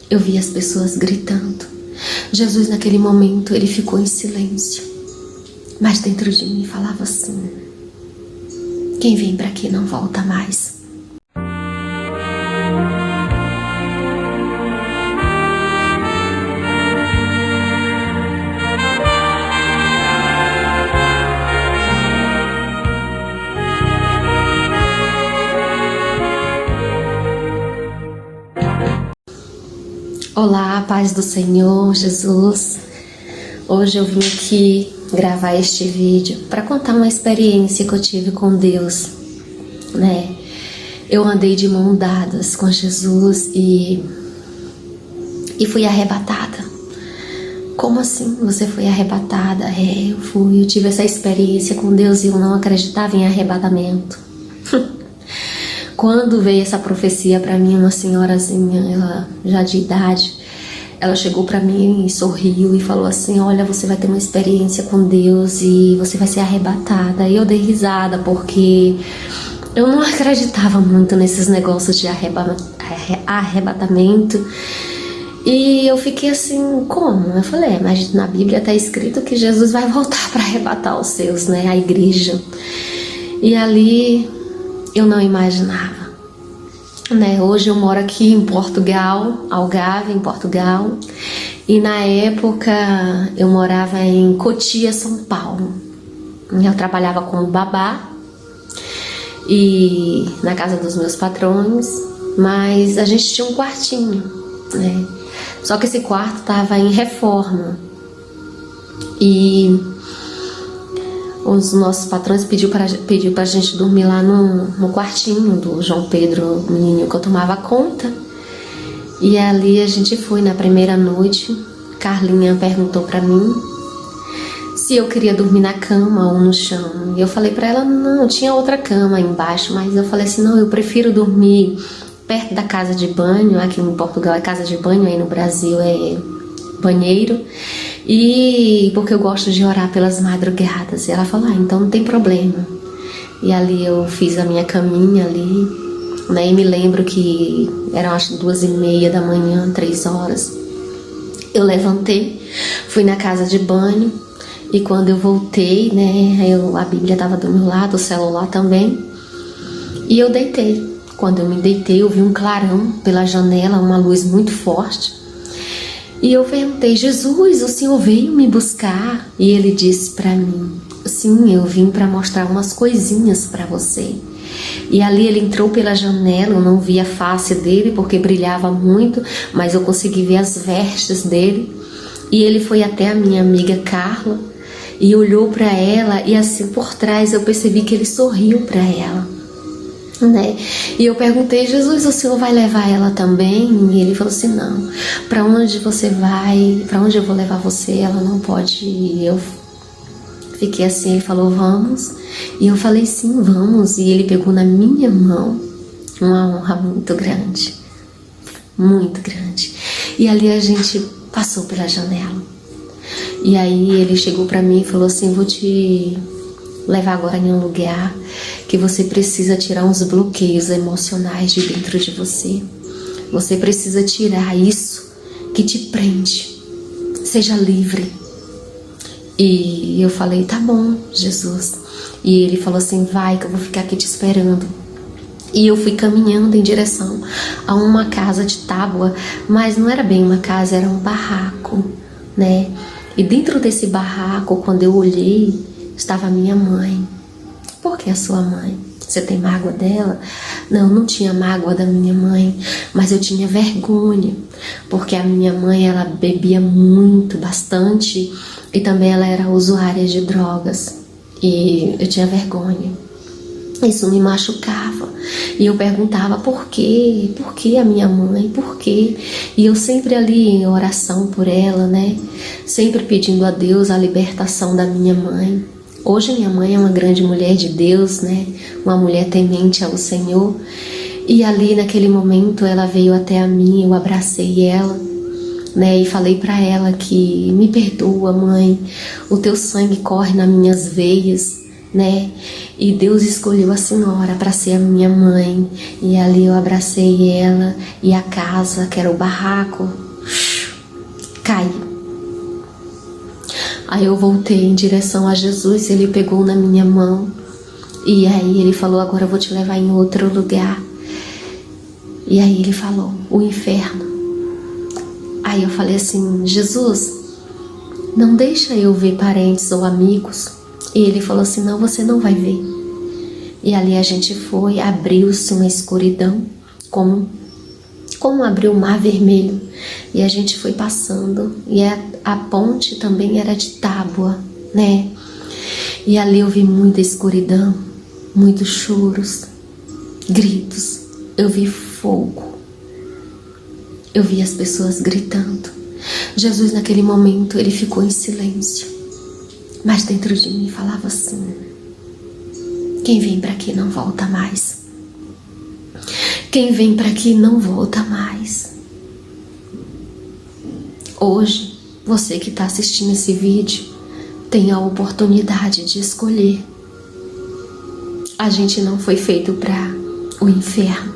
eu vi as pessoas gritando. Jesus, naquele momento, ele ficou em silêncio. Mas dentro de mim falava assim: quem vem para aqui não volta mais. Olá, paz do Senhor Jesus. Hoje eu vim aqui gravar este vídeo para contar uma experiência que eu tive com Deus, né? Eu andei de mão dadas com Jesus e fui arrebatada. Como assim você foi arrebatada? Eu tive essa experiência com Deus e eu não acreditava em arrebatamento. Quando veio essa profecia para mim, uma senhorazinha, ela já de idade, ela chegou para mim e sorriu e falou assim: olha, você vai ter uma experiência com Deus e você vai ser arrebatada. E eu dei risada porque eu não acreditava muito nesses negócios de arrebatamento. E eu fiquei assim, como? Eu falei, mas na Bíblia está escrito que Jesus vai voltar para arrebatar os seus, né? A igreja. E ali eu não imaginava, né? Hoje eu moro aqui em Portugal, Algarve, em Portugal, e na época eu morava em Cotia, São Paulo. Eu trabalhava como babá e na casa dos meus patrões, mas a gente tinha um quartinho, né? Só que esse quarto estava em reforma e os nossos patrões pediu pra gente dormir lá no quartinho do João Pedro, o menino que eu tomava conta. E ali a gente foi na primeira noite. Carlinha perguntou pra mim se eu queria dormir na cama ou no chão. E eu falei pra ela, não, tinha outra cama aí embaixo, mas eu falei assim, não, eu prefiro dormir perto da casa de banho. Aqui em Portugal é casa de banho, aí no Brasil é banheiro. E porque eu gosto de orar pelas madrugadas. E ela falou, então não tem problema. E ali eu fiz a minha caminha ali, né? E me lembro que eram acho 2:30 da manhã, 3 horas. Eu levantei, fui na casa de banho. E quando eu voltei, né? A Bíblia estava do meu lado, o celular também. E eu deitei. Quando eu me deitei, eu vi um clarão pela janela, uma luz muito forte. E eu perguntei, Jesus, o Senhor veio me buscar? E ele disse para mim, sim, eu vim para mostrar umas coisinhas para você. E ali ele entrou pela janela, eu não vi a face dele porque brilhava muito, mas eu consegui ver as vestes dele. E ele foi até a minha amiga Carla e olhou para ela e assim por trás eu percebi que ele sorriu para ela, né? E eu perguntei, Jesus, o Senhor vai levar ela também? E ele falou assim, não, para onde você vai, para onde eu vou levar você, ela não pode ir. Eu fiquei assim, ele falou, vamos? E eu falei, sim, vamos. E ele pegou na minha mão, uma honra muito grande, muito grande. E ali a gente passou pela janela. E aí ele chegou para mim e falou assim, vou te levar agora em um lugar que você precisa tirar uns bloqueios emocionais de dentro de você. Você precisa tirar isso que te prende. Seja livre. E eu falei, tá bom, Jesus. E ele falou assim, vai que eu vou ficar aqui te esperando. E eu fui caminhando em direção a uma casa de tábua, mas não era bem uma casa, era um barraco, né? E dentro desse barraco, quando eu olhei, estava a minha mãe. Por que a sua mãe? Você tem mágoa dela? Não, não tinha mágoa da minha mãe, mas eu tinha vergonha, porque a minha mãe, ela bebia muito, bastante, e também ela era usuária de drogas, e eu tinha vergonha. Isso me machucava, e eu perguntava por quê? Por que a minha mãe? Por quê? E eu sempre ali em oração por ela, né? Sempre pedindo a Deus a libertação da minha mãe. Hoje minha mãe é uma grande mulher de Deus, né? Uma mulher temente ao Senhor. E ali naquele momento ela veio até a mim, eu abracei ela, né? E falei para ela que me perdoa, mãe, o teu sangue corre nas minhas veias, né? E Deus escolheu a senhora para ser a minha mãe. E ali eu abracei ela e a casa, que era o barraco, caiu. Aí eu voltei em direção a Jesus, ele pegou na minha mão e aí ele falou: agora eu vou te levar em outro lugar. E aí ele falou: o inferno. Aí eu falei assim: Jesus, não deixa eu ver parentes ou amigos. E ele falou assim: não, você não vai ver. E ali a gente foi, abriu-se uma escuridão, como abriu o mar vermelho. E a gente foi passando, e a ponte também era de tábua, né? E ali eu vi muita escuridão, muitos choros, gritos, eu vi fogo, eu vi as pessoas gritando. Jesus naquele momento ele ficou em silêncio, mas dentro de mim falava assim: quem vem para aqui não volta mais. Quem vem para aqui não volta mais. Hoje, você que está assistindo esse vídeo tem a oportunidade de escolher. A gente não foi feito para o inferno.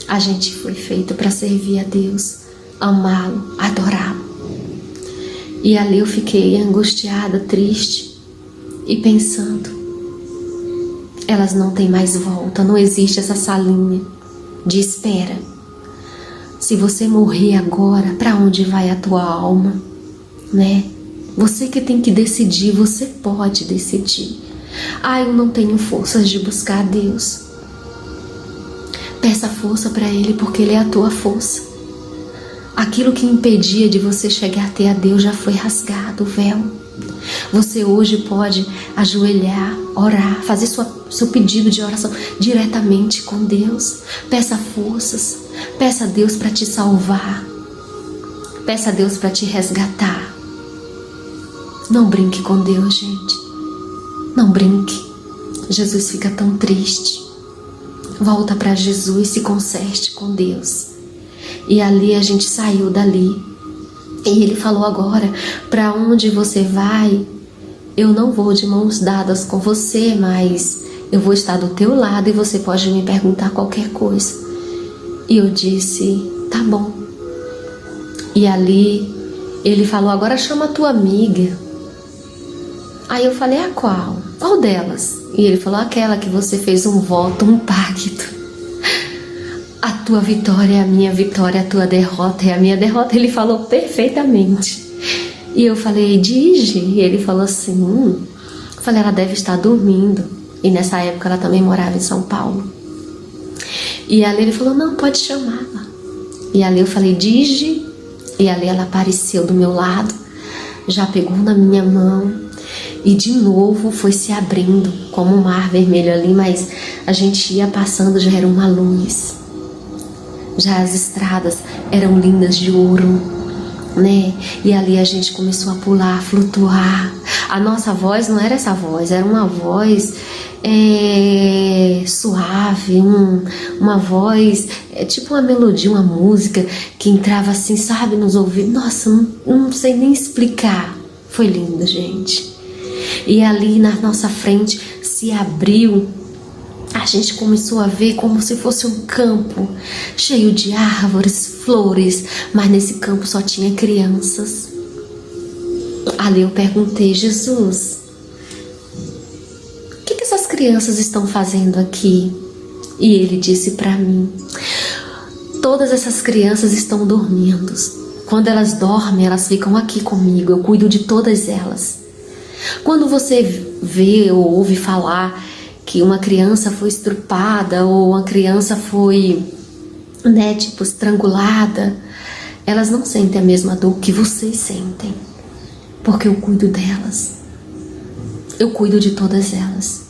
A gente foi feito para servir a Deus, amá-lo, adorá-lo. E ali eu fiquei angustiada, triste e pensando: elas não têm mais volta, não existe essa salinha de espera. Se você morrer agora, para onde vai a tua alma, né? Você que tem que decidir, você pode decidir. Eu não tenho forças de buscar a Deus. Peça força para Ele, porque Ele é a tua força. Aquilo que impedia de você chegar até a Deus já foi rasgado, o véu. Você hoje pode ajoelhar, orar, fazer seu pedido de oração diretamente com Deus. Peça forças, peça a Deus para te salvar, peça a Deus para te resgatar. Não brinque com Deus, gente. Não brinque. Jesus fica tão triste. Volta para Jesus, se conserte com Deus. E ali a gente saiu dali. E ele falou: agora, para onde você vai? Eu não vou de mãos dadas com você, mas eu vou estar do teu lado e você pode me perguntar qualquer coisa. E eu disse: tá bom. E ali ele falou: agora chama a tua amiga. Aí eu falei: a qual? Qual delas? E ele falou: aquela que você fez um voto, um pacto. A tua vitória é a minha vitória, a tua derrota é a minha derrota. Ele falou perfeitamente. E eu falei: Digi? E ele falou assim: Eu falei: ela deve estar dormindo. E nessa época ela também morava em São Paulo. E ali ele falou: não, pode chamá-la. E ali eu falei: Digi? E ali ela apareceu do meu lado, já pegou na minha mão e de novo foi se abrindo como um mar vermelho ali, mas a gente ia passando, já era uma luz. Já as estradas eram lindas de ouro, né? E ali a gente começou a pular, a flutuar. A nossa voz não era essa voz, era uma voz suave, uma voz, tipo uma melodia, uma música que entrava assim, sabe, nos ouvidos. Nossa, não sei nem explicar. Foi lindo, gente. E ali na nossa frente se abriu. A gente começou a ver como se fosse um campo cheio de árvores, flores, mas nesse campo só tinha crianças. Ali eu perguntei: Jesus, o que essas crianças estão fazendo aqui? E ele disse para mim: todas essas crianças estão dormindo. Quando elas dormem, elas ficam aqui comigo, eu cuido de todas elas. Quando você vê ou ouve falar que uma criança foi estrupada ou uma criança foi, né, tipo estrangulada, elas não sentem a mesma dor que vocês sentem, porque eu cuido delas, eu cuido de todas elas.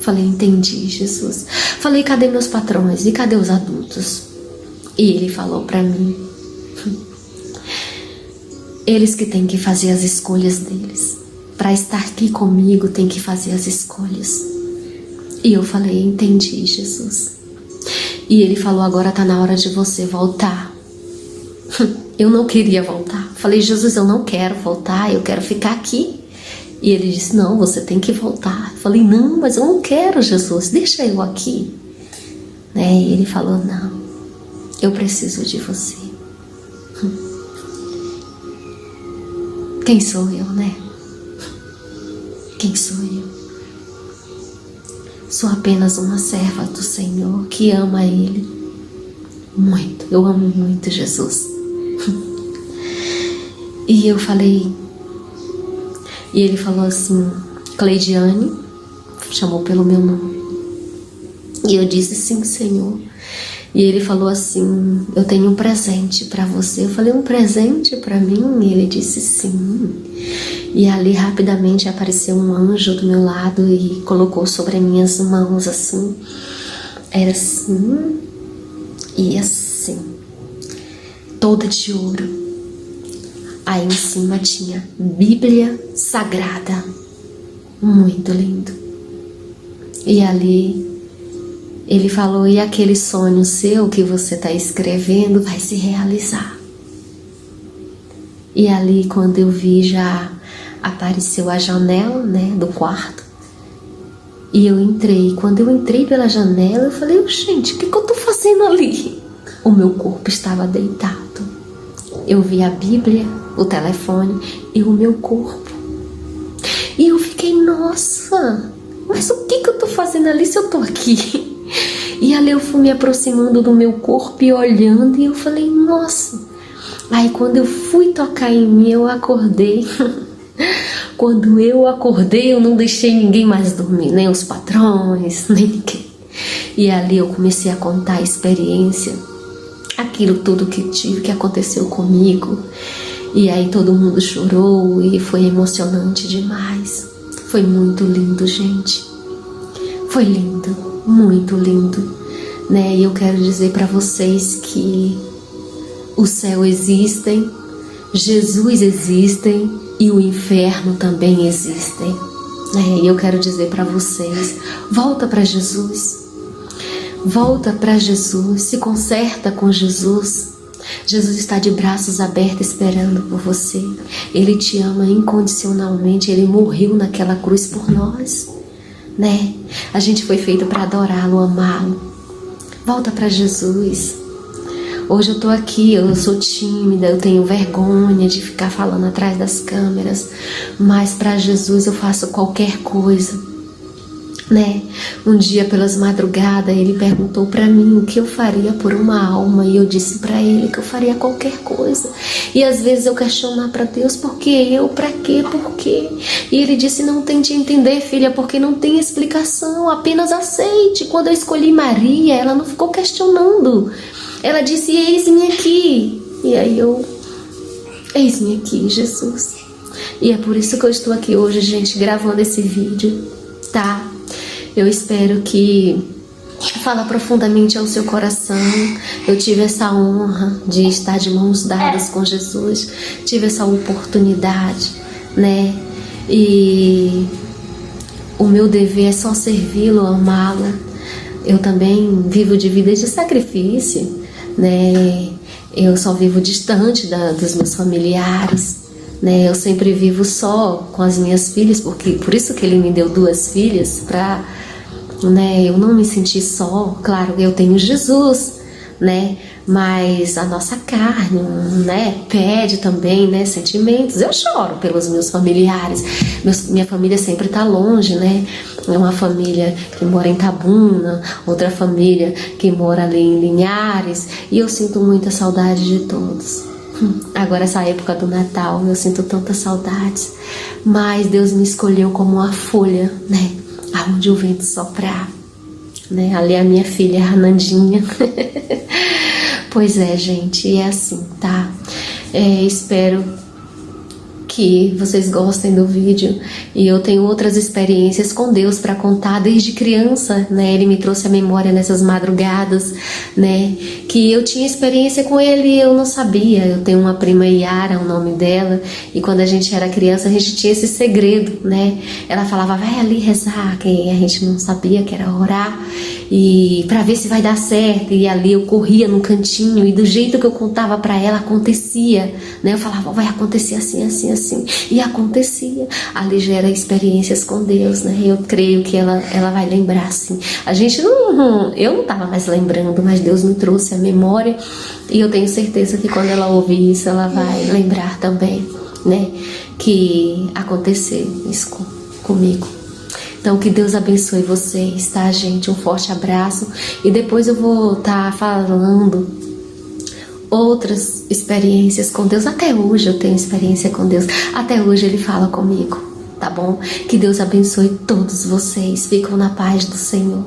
Falei: entendi, Jesus. Falei: cadê meus patrões e cadê os adultos? E ele falou para mim: eles que têm que fazer as escolhas deles. Para estar aqui comigo tem que fazer as escolhas. E eu falei: entendi, Jesus. E ele falou: agora tá na hora de você voltar. Eu não queria voltar. Falei: Jesus, eu não quero voltar, eu quero ficar aqui. E ele disse, não, você tem que voltar. Eu falei, não, mas eu não quero, Jesus, deixa eu aqui. Né? E ele falou, não, eu preciso de você. Quem sou eu, né? Quem sou eu? Sou apenas uma serva do Senhor que ama Ele muito. Eu amo muito Jesus. E eu falei, e ele falou assim, Cleidiane, chamou pelo meu nome. E eu disse, sim, Senhor. E ele falou assim, eu tenho um presente para você. Eu falei, um presente para mim? E ele disse, sim. E ali rapidamente apareceu um anjo do meu lado e colocou sobre as minhas mãos assim. Era assim e assim, toda de ouro. Aí em cima tinha Bíblia Sagrada, muito lindo. E ali ele falou, e aquele sonho seu que você está escrevendo vai se realizar. E ali quando eu vi já apareceu a janela, né, do quarto. E eu entrei. Quando eu entrei pela janela, eu falei, gente, o que eu tô fazendo ali? O meu corpo estava deitado. Eu vi a Bíblia, o telefone e o meu corpo. E eu fiquei, nossa, mas o que eu tô fazendo ali se eu tô aqui? E ali eu fui me aproximando do meu corpo e olhando, e eu falei, nossa. Aí quando eu fui tocar em mim, eu acordei. Quando eu acordei, eu não deixei ninguém mais dormir, nem os patrões, nem ninguém. E ali eu comecei a contar a experiência, aquilo tudo que tive, que aconteceu comigo. E aí todo mundo chorou e foi emocionante demais. Foi muito lindo, gente. Foi lindo, muito lindo, né? E eu quero dizer para vocês que o céu existe, Jesus existe e o inferno também existe, né? E eu quero dizer para vocês, volta para Jesus. Volta para Jesus, se conserta com Jesus. Jesus está de braços abertos esperando por você. Ele te ama incondicionalmente, Ele morreu naquela cruz por nós, né? A gente foi feito para adorá-lo, amá-lo. Volta para Jesus. Hoje eu tô aqui, eu sou tímida, eu tenho vergonha de ficar falando atrás das câmeras, mas para Jesus eu faço qualquer coisa, né? Um dia pelas madrugadas ele perguntou para mim o que eu faria por uma alma e eu disse para ele que eu faria qualquer coisa. E às vezes eu questionar para Deus, por que eu, para quê, por quê? E ele disse, não tente entender, filha, porque não tem explicação, apenas aceite. Quando eu escolhi Maria, ela não ficou questionando. Ela disse, eis-me aqui. E aí eu, eis-me aqui, Jesus. E é por isso que eu estou aqui hoje, gente, gravando esse vídeo, tá? Eu espero que fala profundamente ao seu coração. Eu tive essa honra de estar de mãos dadas com Jesus. Tive essa oportunidade, né? E o meu dever é só servi-lo, amá-lo. Eu também vivo de vida de sacrifício, né? Eu só vivo distante dos meus familiares, né? Eu sempre vivo só com as minhas filhas, porque por isso que ele me deu 2 filhas, para, né, eu não me sentir só. Claro, eu tenho Jesus, né? Mas a nossa carne, né, pede também, né, sentimentos. Eu choro pelos meus familiares. Minha família sempre tá longe, né? É uma família que mora em Tabuna, outra família que mora ali em Linhares, e eu sinto muita saudade de todos. Agora essa época do Natal, eu sinto tantas saudades, mas Deus me escolheu como uma folha, né, aonde o vento soprar, né? Ali a minha filha, a Nandinha. Pois é, gente, é assim, tá? Espero que vocês gostem do vídeo. E eu tenho outras experiências com Deus para contar desde criança, né? Ele me trouxe a memória nessas madrugadas, né? Que eu tinha experiência com Ele e eu não sabia. Eu tenho uma prima, Yara, o nome dela, e quando a gente era criança a gente tinha esse segredo, né? Ela falava, vai ali rezar, que a gente não sabia que era orar, e para ver se vai dar certo. E ali eu corria num cantinho e do jeito que eu contava para ela acontecia, né? Eu falava, vai acontecer assim, assim, assim. assim. E acontecia. Ali gera experiências com Deus, né? Eu creio que ela vai lembrar, assim. A gente não... Eu não estava mais lembrando, mas Deus me trouxe a memória. E eu tenho certeza que quando ela ouvir isso, ela vai lembrar também, né? Que aconteceu isso comigo. Então, que Deus abençoe vocês, tá, gente? Um forte abraço. E depois eu vou estar falando outras experiências com Deus. Até hoje eu tenho experiência com Deus. Até hoje Ele fala comigo, tá bom? Que Deus abençoe todos vocês. Ficam na paz do Senhor.